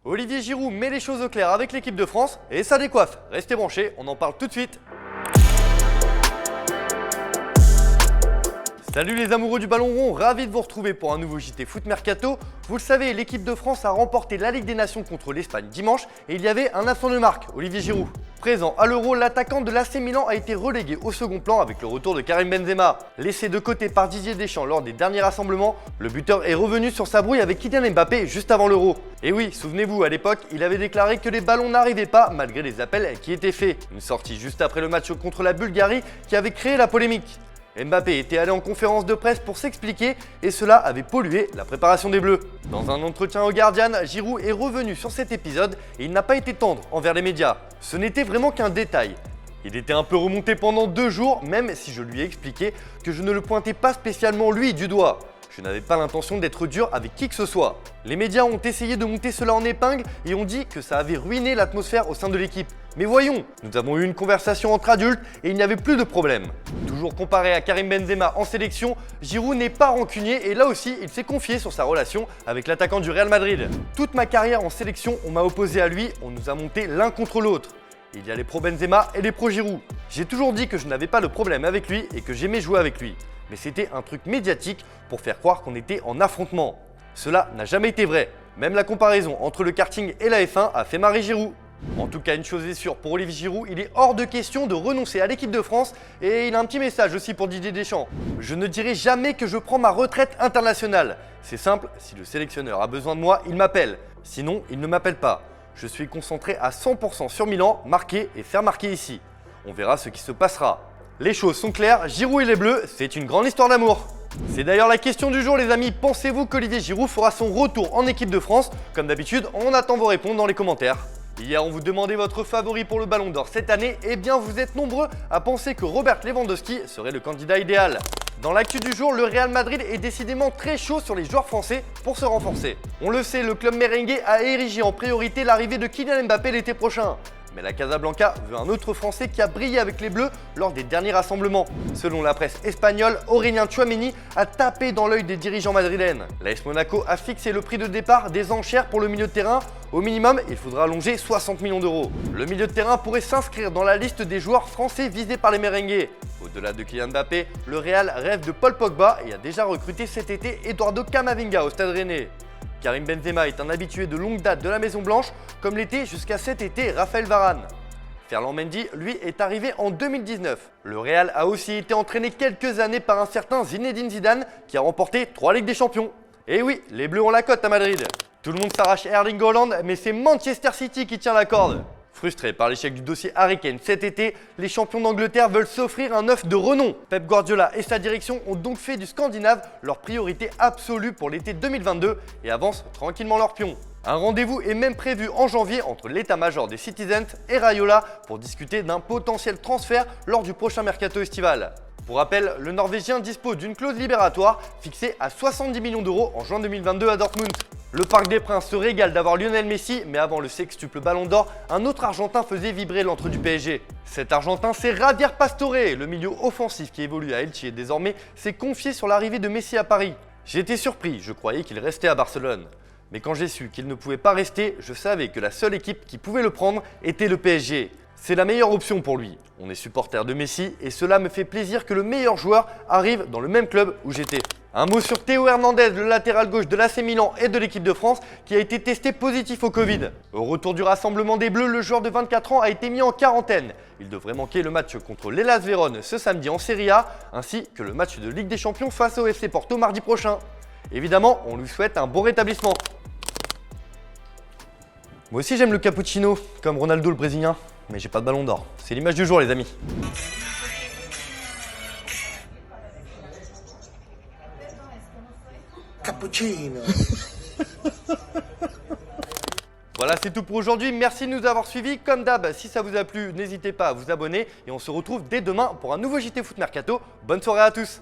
Olivier Giroud met les choses au clair avec l'équipe de France et ça décoiffe. Restez branchés, on en parle tout de suite. Salut les amoureux du ballon rond, ravi de vous retrouver pour un nouveau JT Foot Mercato. Vous le savez, l'équipe de France a remporté la Ligue des Nations contre l'Espagne dimanche et il y avait un absent de marque, Olivier Giroud. Présent à l'Euro, l'attaquant de l'AC Milan a été relégué au second plan avec le retour de Karim Benzema. Laissé de côté par Didier Deschamps lors des derniers rassemblements, le buteur est revenu sur sa brouille avec Kylian Mbappé juste avant l'Euro. Et oui, souvenez-vous, à l'époque, il avait déclaré que les ballons n'arrivaient pas malgré les appels qui étaient faits. Une sortie juste après le match contre la Bulgarie qui avait créé la polémique. Mbappé était allé en conférence de presse pour s'expliquer et cela avait pollué la préparation des Bleus. Dans un entretien au Guardian, Giroud est revenu sur cet épisode et il n'a pas été tendre envers les médias. Ce n'était vraiment qu'un détail. Il était un peu remonté pendant 2 jours, même si je lui ai expliqué que je ne le pointais pas spécialement lui du doigt. Je n'avais pas l'intention d'être dur avec qui que ce soit. Les médias ont essayé de monter cela en épingle et ont dit que ça avait ruiné l'atmosphère au sein de l'équipe. Mais voyons, nous avons eu une conversation entre adultes et il n'y avait plus de problème. Toujours comparé à Karim Benzema en sélection, Giroud n'est pas rancunier et là aussi il s'est confié sur sa relation avec l'attaquant du Real Madrid. Toute ma carrière en sélection, on m'a opposé à lui, on nous a monté l'un contre l'autre. Il y a les pro Benzema et les pro Giroud. J'ai toujours dit que je n'avais pas de problème avec lui et que j'aimais jouer avec lui. Mais c'était un truc médiatique pour faire croire qu'on était en affrontement. Cela n'a jamais été vrai. Même la comparaison entre le karting et la F1 a fait marrer Giroud. En tout cas, une chose est sûre, pour Olivier Giroud, il est hors de question de renoncer à l'équipe de France et il a un petit message aussi pour Didier Deschamps. Je ne dirai jamais que je prends ma retraite internationale. C'est simple, si le sélectionneur a besoin de moi, il m'appelle. Sinon, il ne m'appelle pas. Je suis concentré à 100% sur Milan, marquer et faire marquer ici. On verra ce qui se passera. Les choses sont claires, Giroud et les Bleus, c'est une grande histoire d'amour. C'est d'ailleurs la question du jour les amis, pensez-vous qu'Olivier Giroud fera son retour en équipe de France? Comme d'habitude, on attend vos réponses dans les commentaires. Hier, on vous demandait votre favori pour le Ballon d'Or cette année, et bien vous êtes nombreux à penser que Robert Lewandowski serait le candidat idéal. Dans l'actu du jour, le Real Madrid est décidément très chaud sur les joueurs français pour se renforcer. On le sait, le club merengue a érigé en priorité l'arrivée de Kylian Mbappé l'été prochain. Mais la Casablanca veut un autre Français qui a brillé avec les Bleus lors des derniers rassemblements. Selon la presse espagnole, Aurélien Tchouaméni a tapé dans l'œil des dirigeants madrilènes. L'AS Monaco a fixé le prix de départ des enchères pour le milieu de terrain. Au minimum, il faudra allonger 60 millions d'euros. Le milieu de terrain pourrait s'inscrire dans la liste des joueurs français visés par les merengues. Au-delà de Kylian Mbappé, le Real rêve de Paul Pogba et a déjà recruté cet été Eduardo Camavinga au Stade Rennais. Karim Benzema est un habitué de longue date de la Maison Blanche, comme l'était jusqu'à cet été Raphaël Varane. Ferland Mendy, lui, est arrivé en 2019. Le Real a aussi été entraîné quelques années par un certain Zinedine Zidane qui a remporté 3 Ligues des Champions. Et oui, les Bleus ont la cote à Madrid. Tout le monde s'arrache Erling Haaland, mais c'est Manchester City qui tient la corde. Frustrés par l'échec du dossier Harry Kane cet été, les champions d'Angleterre veulent s'offrir un œuf de renom. Pep Guardiola et sa direction ont donc fait du Scandinave leur priorité absolue pour l'été 2022 et avancent tranquillement leurs pions. Un rendez-vous est même prévu en janvier entre l'état-major des Citizens et Raiola pour discuter d'un potentiel transfert lors du prochain mercato estival. Pour rappel, le Norvégien dispose d'une clause libératoire fixée à 70 millions d'euros en juin 2022 à Dortmund. Le Parc des Princes se régale d'avoir Lionel Messi, mais avant le sextuple Ballon d'Or, un autre Argentin faisait vibrer l'antre du PSG. Cet Argentin, c'est Javier Pastore, le milieu offensif qui évolue à Elche et désormais s'est confié sur l'arrivée de Messi à Paris. J'étais surpris, je croyais qu'il restait à Barcelone. Mais quand j'ai su qu'il ne pouvait pas rester, je savais que la seule équipe qui pouvait le prendre était le PSG. C'est la meilleure option pour lui. On est supporter de Messi et cela me fait plaisir que le meilleur joueur arrive dans le même club où j'étais. Un mot sur Théo Hernandez, le latéral gauche de l'AC Milan et de l'équipe de France qui a été testé positif au Covid. Au retour du rassemblement des Bleus, le joueur de 24 ans a été mis en quarantaine. Il devrait manquer le match contre l'Hellas Vérone ce samedi en Serie A ainsi que le match de Ligue des Champions face au FC Porto mardi prochain. Évidemment, on lui souhaite un bon rétablissement. Moi aussi j'aime le cappuccino, comme Ronaldo le Brésilien, mais j'ai pas de ballon d'or. C'est l'image du jour les amis. Cappuccino. Voilà, c'est tout pour aujourd'hui. Merci de nous avoir suivis. Comme d'hab, si ça vous a plu, n'hésitez pas à vous abonner et on se retrouve dès demain pour un nouveau JT Foot Mercato. Bonne soirée à tous.